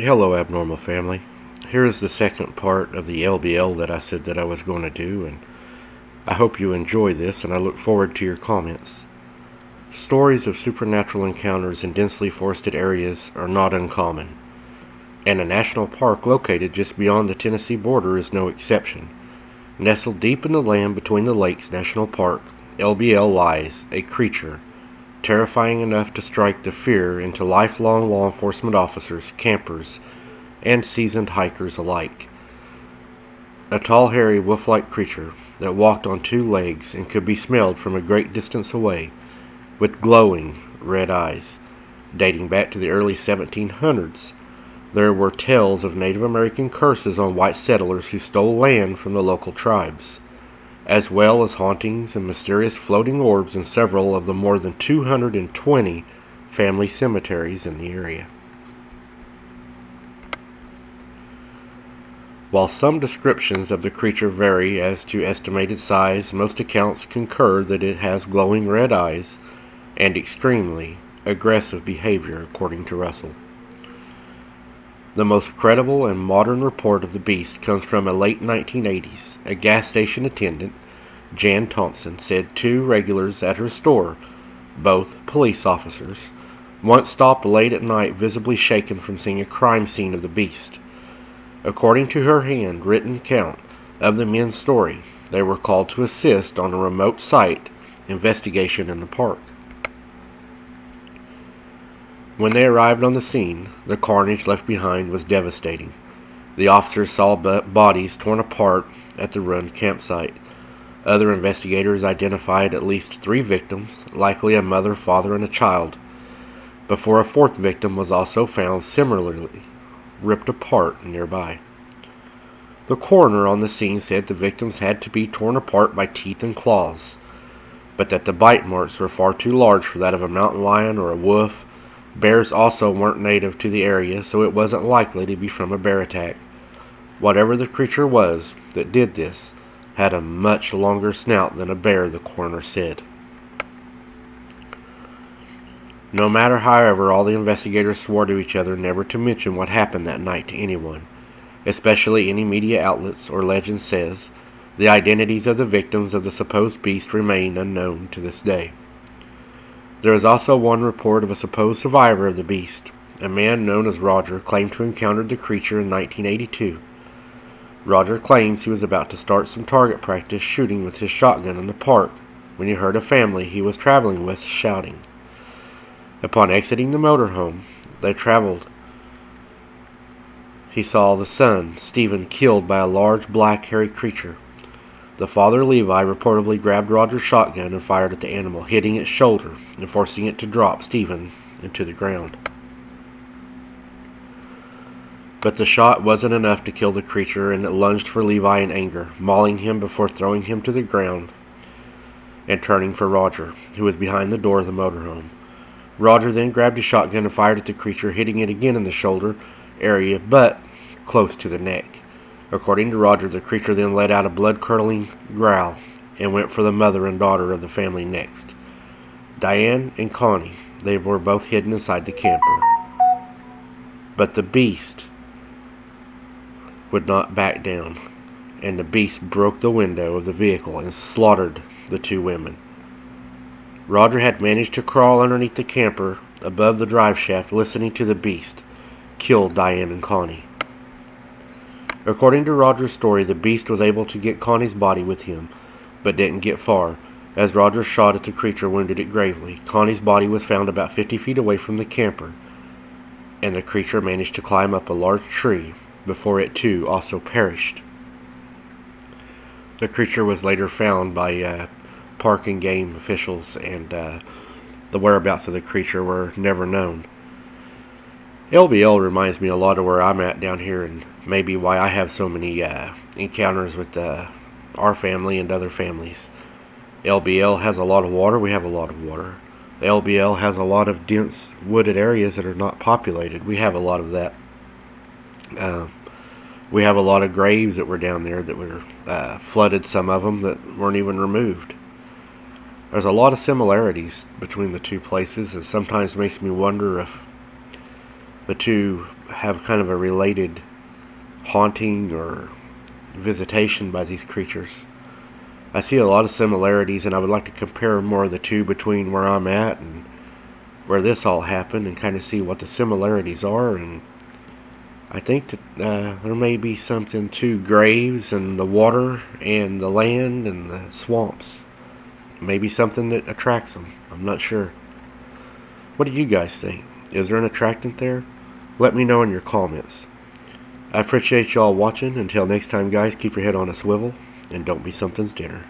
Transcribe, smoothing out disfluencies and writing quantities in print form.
Hello, Abnormal Family. Here is the second part of the LBL that I said that I was going to do, and I hope you enjoy this, and I look forward to your comments. Stories of supernatural encounters in densely forested areas are not uncommon, and a national park located just beyond the Tennessee border is no exception. Nestled deep in the land between the Lakes National Park, LBL lies a creature terrifying enough to strike the fear into lifelong law enforcement officers, campers, and seasoned hikers alike. A tall, hairy, wolf-like creature that walked on two legs and could be smelled from a great distance away, with glowing red eyes. Dating back to the early 1700s, there were tales of Native American curses on white settlers who stole land from the local tribes, as well as hauntings and mysterious floating orbs in several of the more than 220 family cemeteries in the area. While some descriptions of the creature vary as to estimated size, most accounts concur that it has glowing red eyes and extremely aggressive behavior, according to Russell. The most credible and modern report of the beast comes from a late 1980s. A gas station attendant, Jan Thompson, said two regulars at her store, both police officers, once stopped late at night visibly shaken from seeing a crime scene of the beast. According to her handwritten account of the men's story, they were called to assist on a remote site investigation in the park. When they arrived on the scene, the carnage left behind was devastating. The officers saw bodies torn apart at the ruined campsite. Other investigators identified at least 3 victims, likely a mother, father, and a child, before a 4th victim was also found similarly ripped apart nearby. The coroner on the scene said the victims had to be torn apart by teeth and claws, but that the bite marks were far too large for that of a mountain lion or a wolf. Bears also weren't native to the area, so it wasn't likely to be from a bear attack. Whatever the creature was that did this had a much longer snout than a bear, the coroner said. No matter, however, all the investigators swore to each other never to mention what happened that night to anyone, especially any media outlets or legend says. The identities of the victims of the supposed beast remain unknown to this day. There is also one report of a supposed survivor of the beast. A man known as Roger claimed to have encountered the creature in 1982. Roger claims he was about to start some target practice shooting with his shotgun in the park when he heard a family he was traveling with shouting. Upon exiting the motorhome they traveled, he saw the son, Stephen, killed by a large black hairy creature. The father, Levi, reportedly grabbed Roger's shotgun and fired at the animal, hitting its shoulder and forcing it to drop Stephen into the ground. But the shot wasn't enough to kill the creature, and it lunged for Levi in anger, mauling him before throwing him to the ground and turning for Roger, who was behind the door of the motorhome. Roger then grabbed his shotgun and fired at the creature, hitting it again in the shoulder area, but close to the neck. According to Roger, the creature then let out a blood-curdling growl and went for the mother and daughter of the family next. Diane and Connie, they were both hidden inside the camper. But the beast would not back down, and the beast broke the window of the vehicle and slaughtered the 2 women. Roger had managed to crawl underneath the camper above the drive shaft, listening to the beast kill Diane and Connie. According to Roger's story, the beast was able to get Connie's body with him, but didn't get far, as Roger's shot at the creature wounded it gravely. Connie's body was found about 50 feet away from the camper, and the creature managed to climb up a large tree before it too also perished. The creature was later found by park and game officials, and the whereabouts of the creature were never known. LBL reminds me a lot of where I'm at down here, and maybe why I have so many encounters with our family and other families. LBL has a lot of water. We have a lot of water. LBL has a lot of dense wooded areas that are not populated. We have a lot of that. We have a lot of graves that were down there that were flooded, some of them that weren't even removed. There's a lot of similarities between the two places, and sometimes makes me wonder if the two have kind of a related haunting or visitation by these creatures. I see a lot of similarities, and I would like to compare more of the two between where I'm at and where this all happened, and kind of see what the similarities are. And I think that there may be something to graves and the water and the land and the swamps. Maybe something that attracts them. I'm not sure. What do you guys think? Is there an attractant there? Let me know in your comments. I appreciate y'all watching. Until next time, guys, keep your head on a swivel and don't be something's dinner.